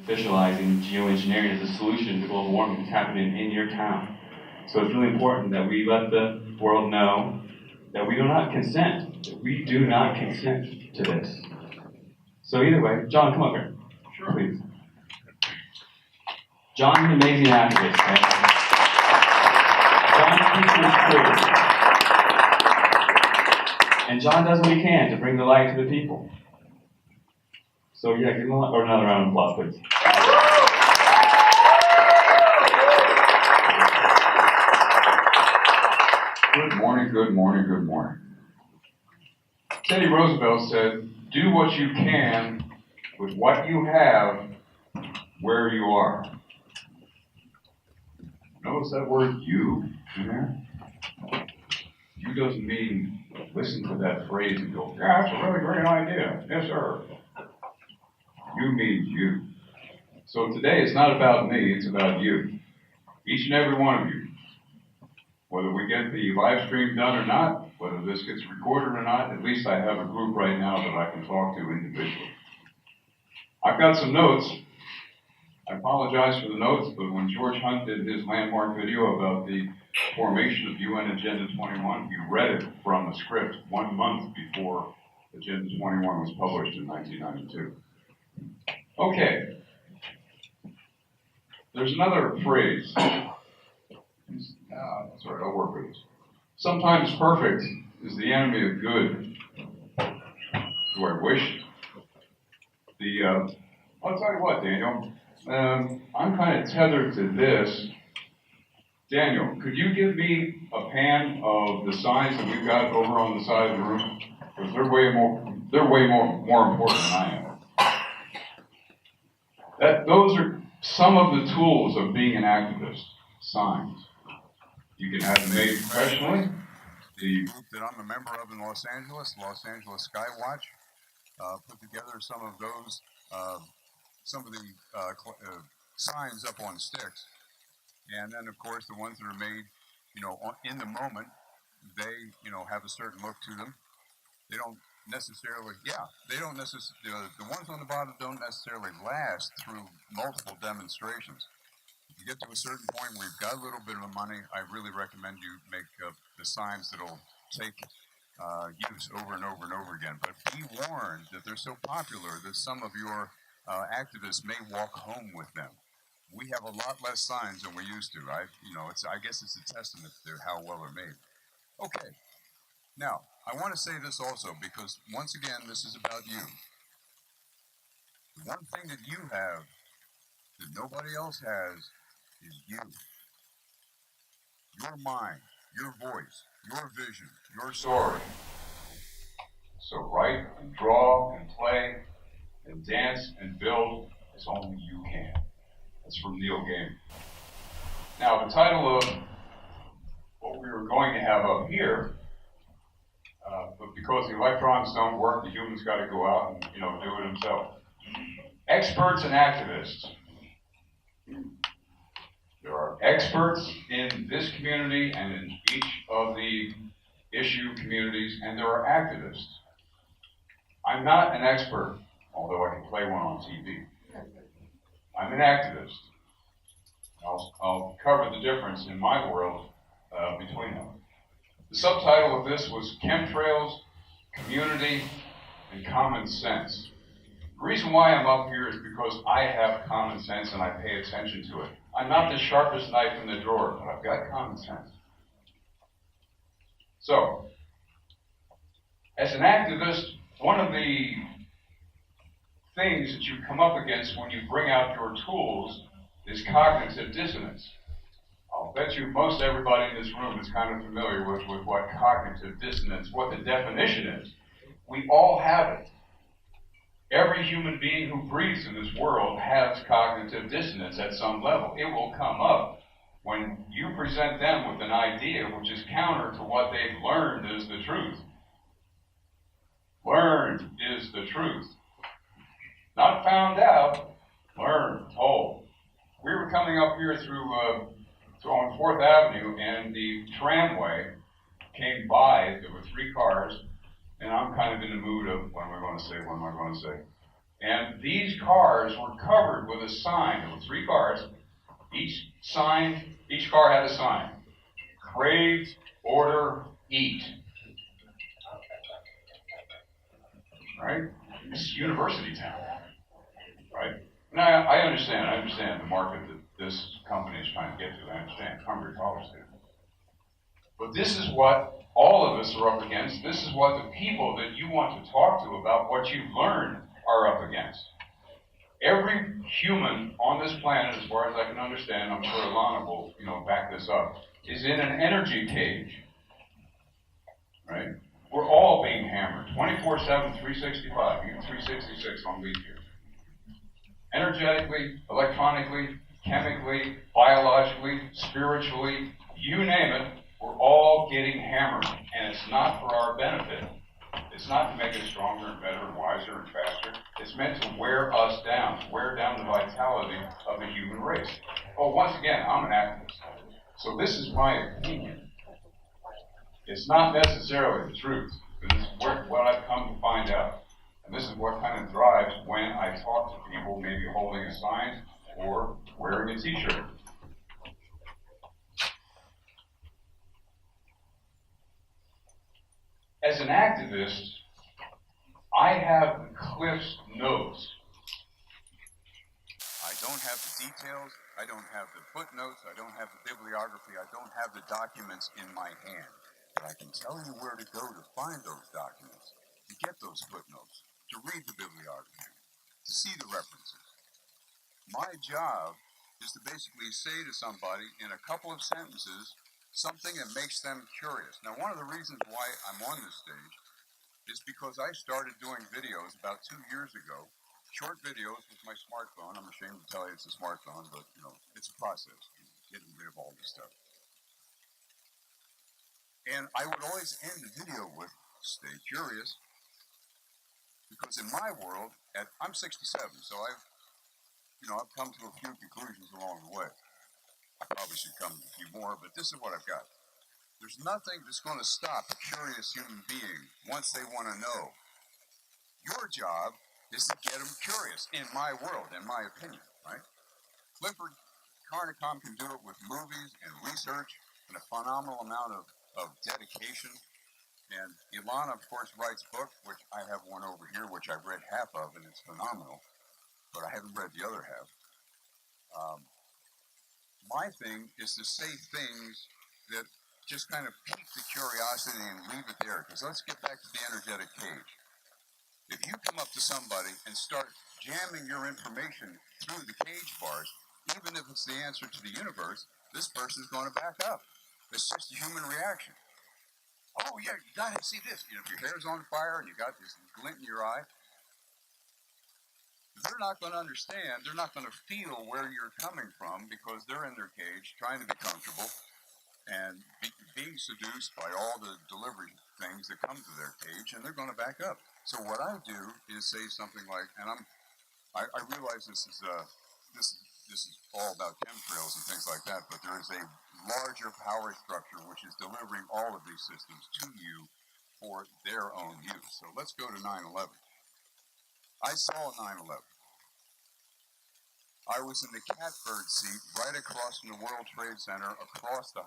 officializing geoengineering as a solution to global warming that's happening in your town. So it's really important that we let the world know that we do not consent. That we do not consent to this. So either way, John, come up here. Sure. Please. John's an amazing activist. Okay? John keeps his clear. And John does what he can to bring the light to the people. So yeah, give him another round of applause, please. Good morning, good morning, good morning. Teddy Roosevelt said, do what you can with what you have where you are. Notice that word you in there? You doesn't mean listen to that phrase and go, yeah, that's a really great idea. Yes, sir. You means you. So today it's not about me, it's about you. Each and every one of you. Whether we get the live stream done or not, whether this gets recorded or not, at least I have a group right now that I can talk to individually. I've got some notes. I apologize for the notes, but when George Hunt did his landmark video about the formation of UN Agenda 21, he read it from the script 1 month before Agenda 21 was published in 1992. Okay. There's another phrase. That's all right, I'll work with this. Sometimes perfect is the enemy of good. Do I wish? I'll tell you what, Daniel. I'm kind of tethered to this. Daniel, could you give me a pan of the signs that we've got over on the side of the room? Because they're way more important than I am. Those are some of the tools of being an activist. Signs. You can have them made professionally. The group that I'm a member of in Los Angeles Skywatch, put together some of those, some of the signs up on sticks. And then, of course, the ones that are made, in the moment, they, have a certain look to them. They don't necessarily, the ones on the bottom don't necessarily last through multiple demonstrations. If you get to a certain point where you've got a little bit of money, I really recommend you make the signs that'll take use over and over and over again. But be warned that they're so popular that some of your activists may walk home with them. We have a lot less signs than we used to. I guess it's a testament to how well they're made. Okay. Now, I want to say this also because, once again, this is about you. The one thing that you have that nobody else has is you. Your mind, your voice, your vision, your story. So write and draw and play and dance and build as only you can. That's from Neil Gaiman. Now, the title of what we were going to have up here, but because the electrons don't work, the human's got to go out and do it himself. Experts and activists. There are experts in this community and in each of the issue communities, and there are activists. I'm not an expert, although I can play one on TV. I'm an activist. I'll cover the difference in my world between them. The subtitle of this was Chemtrails, Community, and Common Sense. The reason why I'm up here is because I have common sense and I pay attention to it. I'm not the sharpest knife in the drawer, but I've got common sense. So, as an activist, one of the things that you come up against when you bring out your tools is cognitive dissonance. I'll bet you most everybody in this room is kind of familiar with what cognitive dissonance, what the definition is. We all have it. Every human being who breathes in this world has cognitive dissonance at some level. It will come up when you present them with an idea which is counter to what they've learned is the truth. Learned is the truth. Not found out, learned, told. We were coming up here through on 4th Avenue, and the tramway came by. There were 3 cars, and I'm kind of in the mood of, what am I going to say? And these cars were covered with a sign. There were 3 cars. Each car had a sign. Crave, order, eat. Right? This is university town. Right? And I understand the market that this company is trying to get to. I understand. Hungry college students. But this is what all of us are up against. This is what the people that you want to talk to about what you've learned are up against. Every human on this planet, as far as I can understand, I'm sure Alana will, back this up, is in an energy cage. Right? We're all being hammered 24/7, 365, even 366 on leap year. Energetically, electronically, chemically, biologically, spiritually, you name it, we're all getting hammered. And it's not for our benefit. It's not to make us stronger and better and wiser and faster. It's meant to wear us down, to wear down the vitality of the human race. Oh, once again, I'm an activist. So this is my opinion. It's not necessarily the truth. This is what I've come to find out. And this is what kind of drives when I talk to people, maybe holding a sign or wearing a t-shirt. As an activist, I have the Cliff's Notes. I don't have the details, I don't have the footnotes, I don't have the bibliography, I don't have the documents in my hand. But I can tell you where to go to find those documents, to get those footnotes, to read the bibliography, to see the references. My job is to basically say to somebody in a couple of sentences something that makes them curious. Now, one of the reasons why I'm on this stage is because I started doing videos about 2 years ago, short videos with my smartphone. I'm ashamed to tell you it's a smartphone, but, it's a process, getting rid of all this stuff. And I would always end the video with, stay curious, because in my world, I'm 67, so I've come to a few conclusions along the way. I probably should come to a few more, but this is what I've got. There's nothing that's going to stop a curious human being once they want to know. Your job is to get them curious, in my world, in my opinion, right? Clifford Carnicom can do it with movies and research and a phenomenal amount of dedication. And Ilana, of course, writes books, which I have one over here, which I've read half of, and it's phenomenal, but I haven't read the other half. My thing is to say things that just kind of pique the curiosity and leave it there, because let's get back to the energetic cage. If you come up to somebody and start jamming your information through the cage bars, even if it's the answer to the universe, this person's going to back up. It's just a human reaction. Oh, yeah, you got to see this. If your hair's on fire and you got this glint in your eye, they're not going to understand. They're not going to feel where you're coming from because they're in their cage trying to be comfortable and being seduced by all the delivery things that come to their cage, and they're going to back up. So what I do is say something like, and I realize this is all about chemtrails and things like that, but there is a larger power structure which is delivering all of these systems to you for their own use. So let's go to 9/11. I saw 9/11. I was in the catbird seat right across from the World Trade Center, across the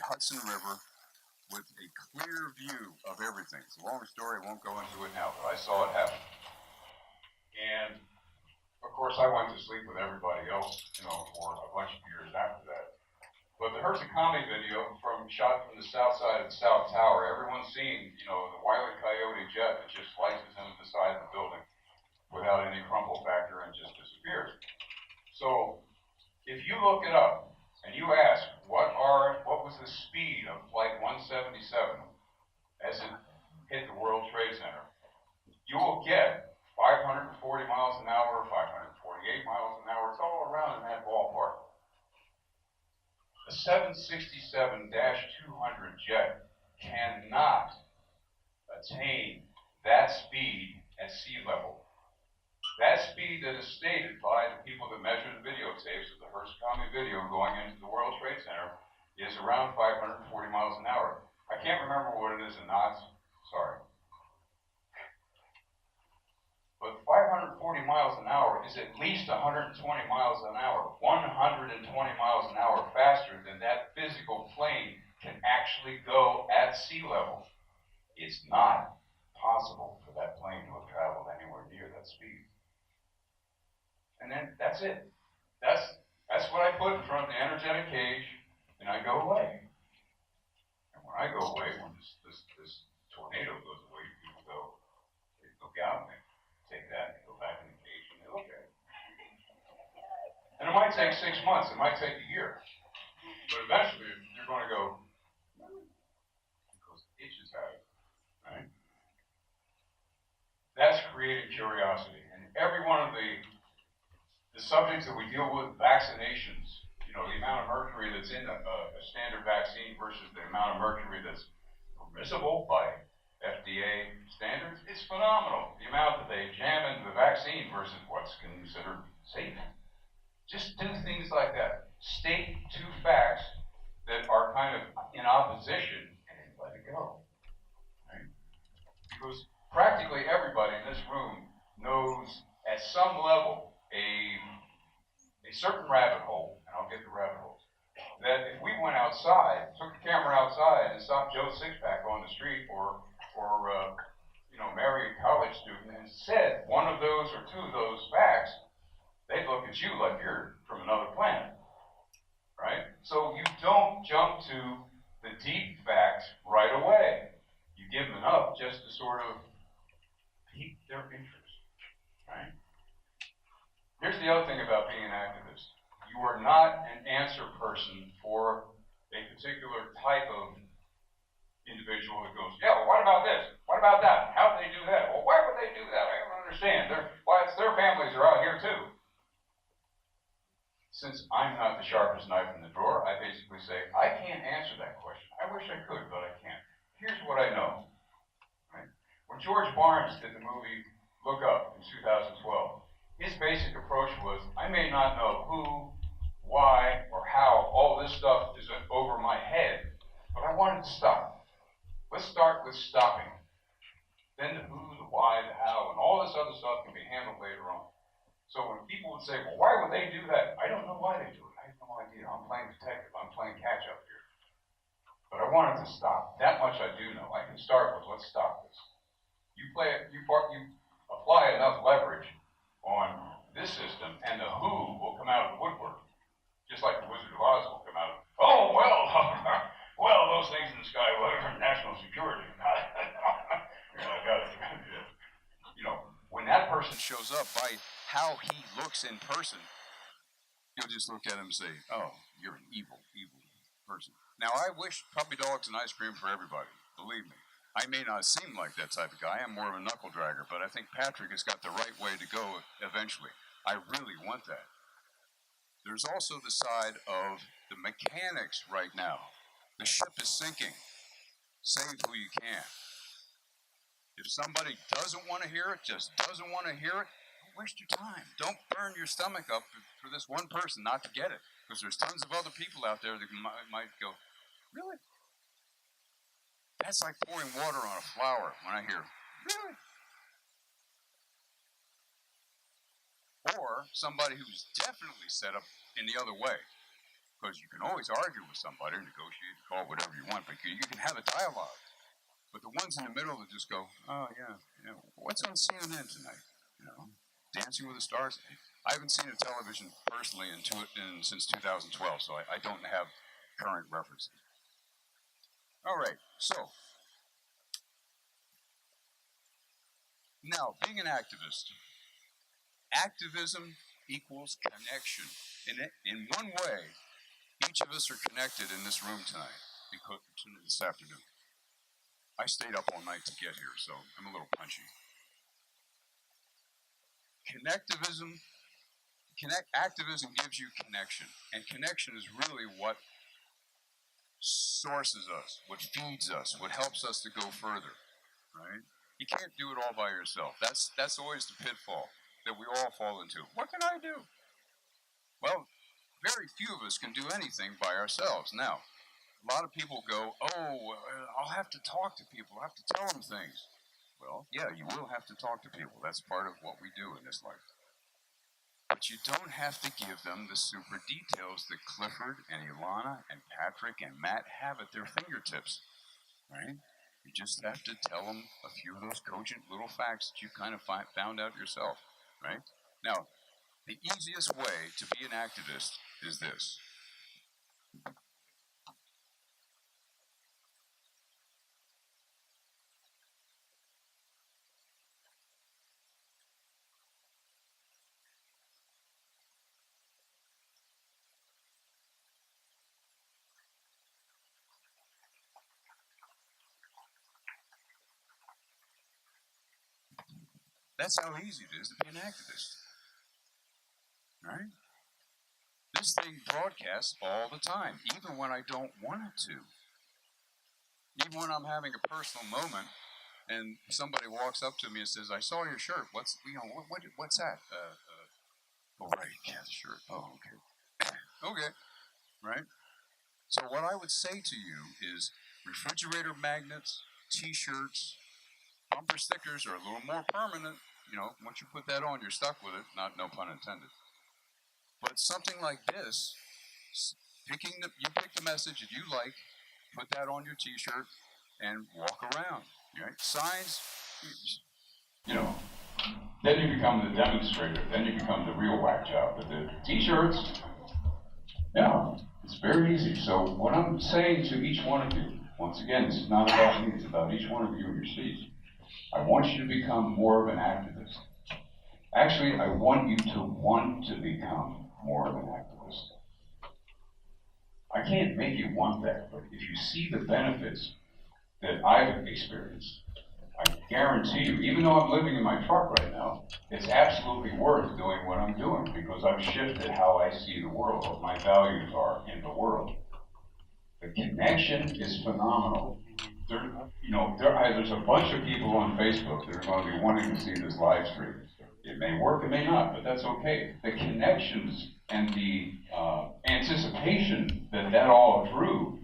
Hudson River, with a clear view of everything. It's a long story, I won't go into it now, but I saw it happen. And, of course, I went to sleep with everybody else, for a bunch of years after that. But the Hertzogami video shot from the south side of the South Tower, everyone's seen, the Wile E. Coyote jet that just slices into the side of the building without any crumple factor and just disappears. So, if you look it up and you ask, what was the speed of Flight 177 as it hit the World Trade Center, you will get 540 miles an hour, 548 miles an hour. It's all around in that ballpark. The 767-200 jet cannot attain that speed at sea level. That speed that is stated by the people that measure the videotapes of the Hertzogami video going into the World Trade Center is around 540 miles an hour. I can't remember what it is in knots. Sorry. But 540 least 120 miles an hour, 120 miles an hour faster than that physical plane can actually go at sea level. It's not possible for that plane to have traveled anywhere near that speed. And then that's it. That's what I put in front of the energetic cage, and I go away. And when I go away, when this tornado goes away, people go, they look out and they take that and they go back in the cage and they look at it. And it might take 6 months, it might take a year. But eventually you're going to go, because it itches at it, right? That's creating curiosity. And every one of the subjects that we deal with, vaccinations, you know, the amount of mercury that's in a standard vaccine versus the amount of mercury that's permissible by FDA standards, it's phenomenal. The amount that they jam into the vaccine versus what's considered safe. Just do things like that. State two facts that are kind of in opposition and let it go. Right? Because practically everybody in this room knows at some level a certain rabbit hole, and I'll get to rabbit holes, that if we went outside, took the camera outside and stopped Joe Sixpack on the street or Mary, a college student, and said one of those or two of those facts, they'd look at you like you're from another planet, right? So you don't jump to the deep facts right away. You give them enough just to sort of pique their interest, right? Here's the other thing about being an activist. You are not an answer person for a particular type of individual that goes, yeah, well, what about this? What about that? How do they do that? Well, why would they do that? I don't understand. It's their families are out here too. Since I'm not the sharpest knife in the drawer, I basically say, I can't answer that question. I wish I could, but I can't. Here's what I know. Right? When George Barnes did the movie Look Up in 2012, his basic approach was, I may not know who, why, or how all this stuff is over my head, but I wanted to stop. Let's start with stopping. Then the who, the why, the how, and all this other stuff can be handled later on. So when people would say, well, why would they do that? I don't know why they do it. I have no idea. I'm playing detective. I'm playing catch up here. But I wanted to stop. That much I do know. I can start with, let's stop this. You apply enough leverage on this system, and the who will come out of the woodwork. Just like the Wizard of Oz will come out of, oh, well, well, those things in the sky, well, they're national security. When that person shows up, by how he looks in person, you'll just look at him and say, oh, you're an evil, evil person. Now, I wish puppy dogs and ice cream for everybody, believe me. I may not seem like that type of guy. I'm more of a knuckle dragger, but I think Patrick has got the right way to go eventually. I really want that. There's also the side of the mechanics right now. The ship is sinking. Save who you can. If somebody doesn't want to hear it, just doesn't want to hear it, don't waste your time. Don't burn your stomach up for this one person not to get it. Because there's tons of other people out there that might go, really? That's like pouring water on a flower when I hear, really? Or somebody who's definitely set up in the other way. Because you can always argue with somebody, negotiate, call whatever you want, but you can have a dialogue. But the ones in the middle that just go, oh, yeah, what's on CNN tonight? Dancing with the Stars? I haven't seen a television personally since 2012, so I don't have current references. All right, so now, being an activist, activism equals connection. In one way, each of us are connected in this room tonight, this afternoon. I stayed up all night to get here, so I'm a little punchy. Activism gives you connection, and connection is really what sources us, what feeds us, what helps us to go further, right? You can't do it all by yourself. That's always the pitfall that we all fall into. What can I do? Well, very few of us can do anything by ourselves. Now, a lot of people go, oh, I'll have to talk to people. I'll have to tell them things. Well, yeah, you will have to talk to people. That's part of what we do in this life. But you don't have to give them the super details that Clifford and Ilana and Patrick and Matt have at their fingertips, right? You just have to tell them a few of those cogent little facts that you kind of found out yourself, right? Now, the easiest way to be an activist is this. That's how easy it is to be an activist, right? This thing broadcasts all the time, even when I don't want it to. Even when I'm having a personal moment and somebody walks up to me and says, "I saw your shirt. What's that?" Oh, right, yeah, the shirt. Oh, okay. Okay, right? So what I would say to you is refrigerator magnets, T-shirts, bumper stickers are a little more permanent. Once you put that on, you're stuck with it. No pun intended. But something like this, you pick the message that you like, put that on your T-shirt, and walk around. Right? Signs, then you become the demonstrator. Then you become the real whack job. But the T-shirts, yeah, it's very easy. So what I'm saying to each one of you, once again, this is not about me. It's about each one of you in your seats. I want you to become more of an activist. Actually, I want you to become more of an activist. I can't make you want that, but if you see the benefits that I've experienced, I guarantee you, even though I'm living in my truck right now, it's absolutely worth doing what I'm doing because I've shifted how I see the world, what my values are in the world. The connection is phenomenal. There's a bunch of people on Facebook that are going to be wanting to see this live stream. It may work, it may not, but that's okay. The connections and the anticipation that all drew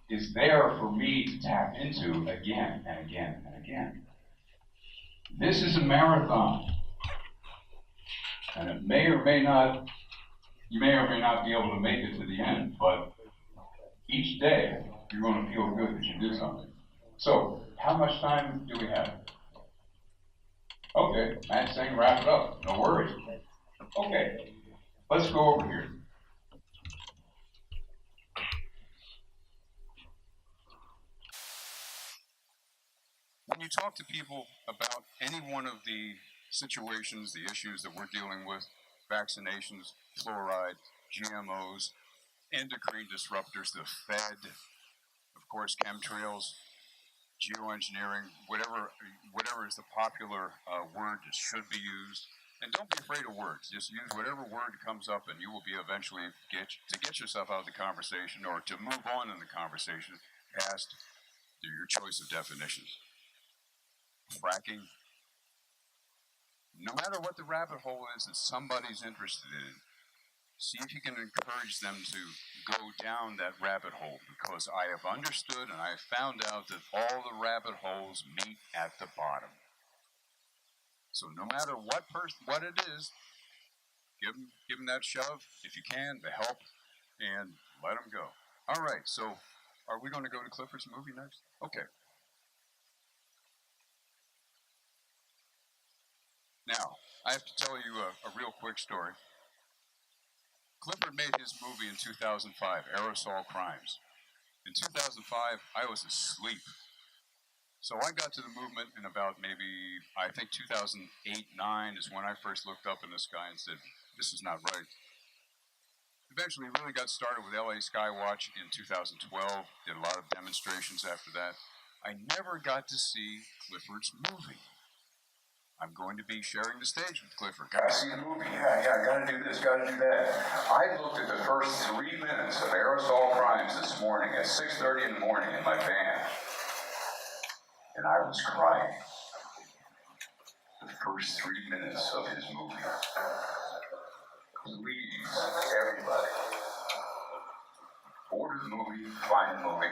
is there for me to tap into again and again and again. This is a marathon, and you may or may not be able to make it to the end, but each day you're going to feel good that you did something. So, how much time do we have? Okay, Matt's saying wrap it up. No worries. Okay, let's go over here. When you talk to people about any one of the situations, the issues that we're dealing with, vaccinations, fluoride, GMOs, endocrine disruptors, the Fed, of course, chemtrails, geoengineering, whatever is the popular word that should be used. And don't be afraid of words. Just use whatever word comes up, and you will be eventually get yourself out of the conversation or to move on in the conversation past your choice of definitions. Fracking. No matter what the rabbit hole is that somebody's interested in, see if you can encourage them to go down that rabbit hole, because I have understood and I have found out that all the rabbit holes meet at the bottom. So no matter what it is, give them that shove if you can, the help, and let them go. All right, so are we going to go to Clifford's movie next? Okay. Now, I have to tell you a real quick story. Clifford made his movie in 2005, Aerosol Crimes. In 2005, I was asleep. So I got to the movement in about maybe, I think 2008-9 is when I first looked up in the sky and said, this is not right. Eventually really got started with LA Skywatch in 2012, did a lot of demonstrations after that. I never got to see Clifford's movie. I'm going to be sharing the stage with Clifford. Gotta see the movie, yeah, gotta do this, gotta do that. I looked at the first 3 minutes of Aerosol Crimes this morning at 6:30 in the morning in my van, and I was crying. The first 3 minutes of his movie. Please, everybody, order the movie, find the movie.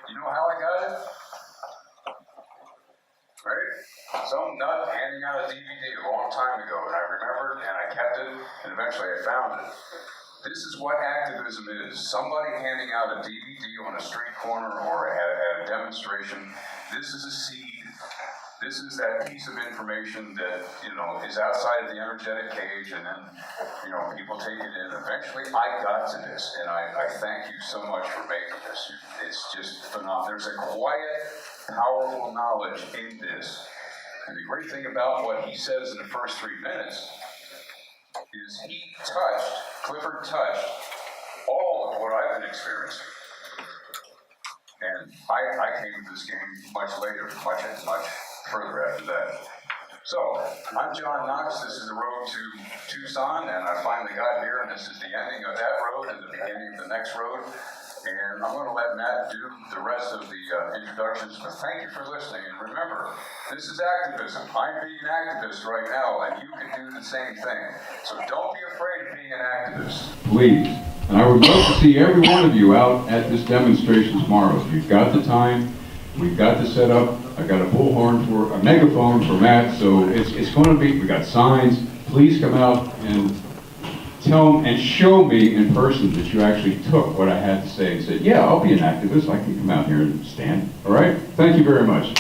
You know how I got it? Right? Some nut handing out a DVD a long time ago, and I remembered word, and I kept it, and eventually I found it. This is what activism is. Somebody handing out a DVD on a street corner or at a demonstration. This is a seed. This is that piece of information that, is outside of the energetic cage, and then, people take it in. Eventually, I got to this, and I thank you so much for making this. It's just phenomenal. There's a quiet, powerful knowledge in this. And the great thing about what he says in the first 3 minutes is Clifford touched all of what I've been experiencing. And I came to this game much later, much further after that. So, I'm John Knox. This is the road to Tucson, and I finally got here, and this is the ending of that road and the beginning of the next road. And I'm going to let Matt do the rest of the introductions, but thank you for listening. And remember, this is activism. I'm being an activist right now, and you can do the same thing. So don't be afraid of being an activist. Please. And I would love to see every one of you out at this demonstration tomorrow. If you've got the time, we've got the setup. I've got a bullhorn a megaphone for Matt, so it's going to be, we got signs. Please come out and tell them and show me in person that you actually took what I had to say and said, yeah, I'll be an activist. I can come out here and stand. All right? Thank you very much.